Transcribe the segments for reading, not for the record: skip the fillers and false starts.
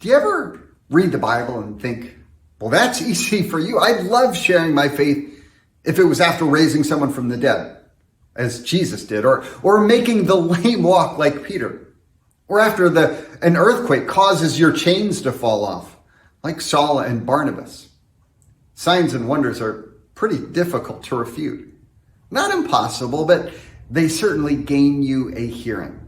Do you ever read the Bible and think, well, that's easy for you. I'd love sharing my faith if it was after raising someone from the dead, as Jesus did, or making the lame walk like Peter, or after an earthquake causes your chains to fall off, like Saul and Barnabas. Signs and wonders are pretty difficult to refute. Not impossible, but they certainly gain you a hearing.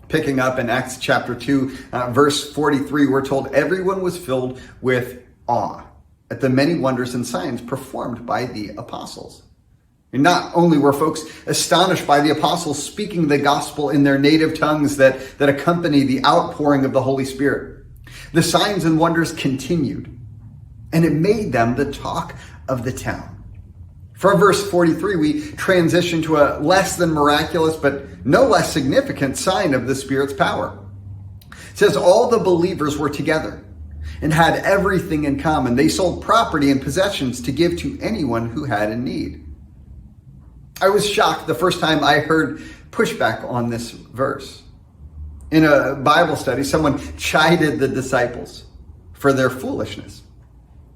Picking up in Acts chapter 2, verse 43, we're told everyone was filled with awe at the many wonders and signs performed by the apostles. And not only were folks astonished by the apostles speaking the gospel in their native tongues that accompany the outpouring of the Holy Spirit, the signs and wonders continued, and it made them the talk of the town. From verse 43, we transition to a less than miraculous, but no less significant sign of the Spirit's power. It says all the believers were together and had everything in common. They sold property and possessions to give to anyone who had a need. I was shocked the first time I heard pushback on this verse. In a Bible study, someone chided the disciples for their foolishness.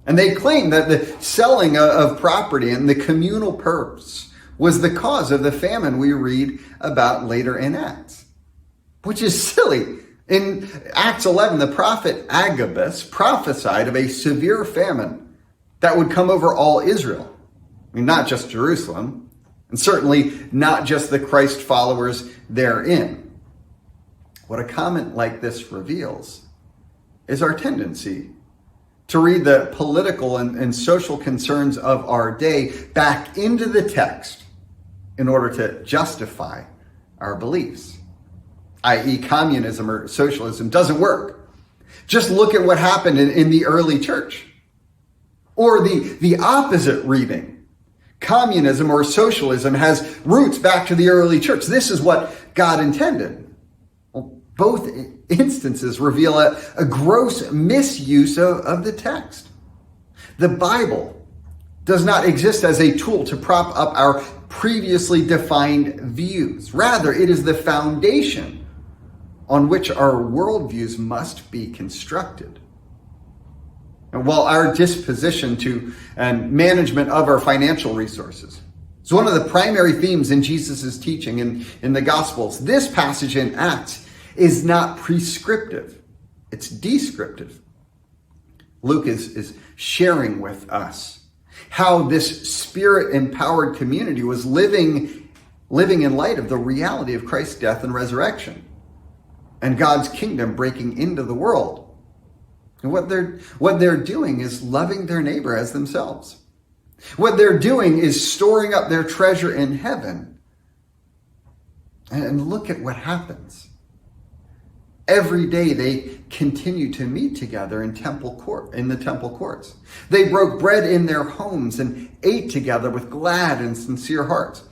And they claimed that the selling of property and the communal purse was the cause of the famine we read about later in Acts, which is silly. In Acts 11, the prophet Agabus prophesied of a severe famine that would come over all Israel. I mean, not just Jerusalem, and certainly not just the Christ followers therein. What a comment like this reveals is our tendency to read the political and social concerns of our day back into the text in order to justify our beliefs, i.e. communism or socialism doesn't work. Just look at what happened in the early church. Or the opposite reading. Communism or socialism has roots back to the early church. This is what God intended. Well, both instances reveal a gross misuse of the text. The Bible does not exist as a tool to prop up our previously defined views. Rather, it is the foundation on which our worldviews must be constructed. And while our disposition to and management of our financial resources is one of the primary themes in Jesus' teaching in the Gospels, this passage in Acts is not prescriptive. It's descriptive. Luke is sharing with us how this Spirit-empowered community was living in light of the reality of Christ's death and resurrection and God's kingdom breaking into the world. And what they're doing is loving their neighbor as themselves. What they're doing is storing up their treasure in heaven. And look at what happens. Every day they continue to meet together in the temple courts. They broke bread in their homes and ate together with glad and sincere hearts,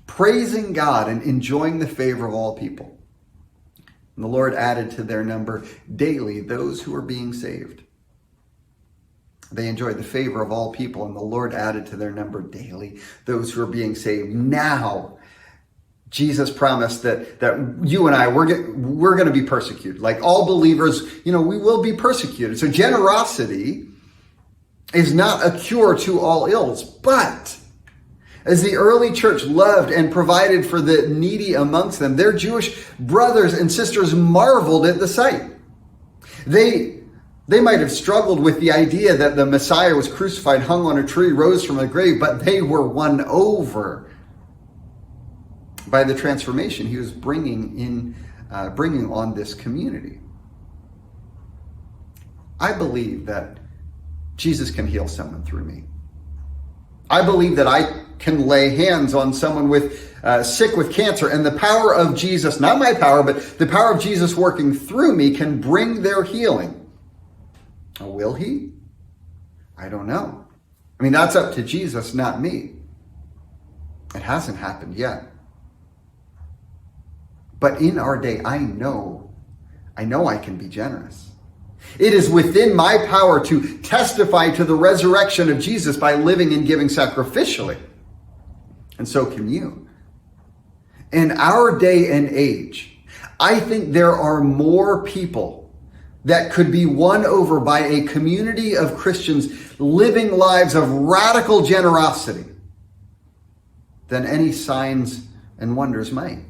praising God and enjoying the favor of all people. And the Lord added to their number daily those who were being saved. They enjoyed the favor of all people, and the Lord added to their number daily those who are being saved. Now, Jesus promised that you and I, we're going to be persecuted. Like all believers, we will be persecuted. So generosity is not a cure to all ills. But as the early church loved and provided for the needy amongst them, their Jewish brothers and sisters marveled at the sight. They might have struggled with the idea that the Messiah was crucified, hung on a tree, rose from the grave, but they were won over by the transformation he was bringing on this community. I believe that Jesus can heal someone through me. I believe that I can lay hands on someone sick with cancer, and the power of Jesus, not my power, but the power of Jesus working through me can bring their healing. Will he? I don't know. I mean, that's up to Jesus, not me. It hasn't happened yet. But in our day, I know I can be generous. It is within my power to testify to the resurrection of Jesus by living and giving sacrificially. And so can you. In our day and age, I think there are more people that could be won over by a community of Christians living lives of radical generosity than any signs and wonders might.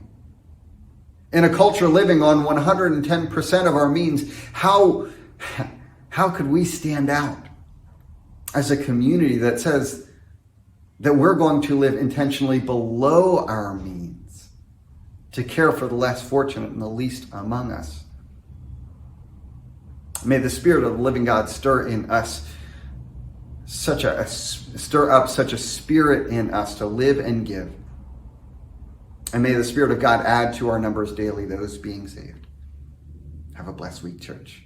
In a culture living on 110% of our means, how could we stand out as a community that says that we're going to live intentionally below our means to care for the less fortunate and the least among us? May the Spirit of the living God stir up such a spirit in us to live and give. And may the Spirit of God add to our numbers daily those being saved. Have a blessed week, church.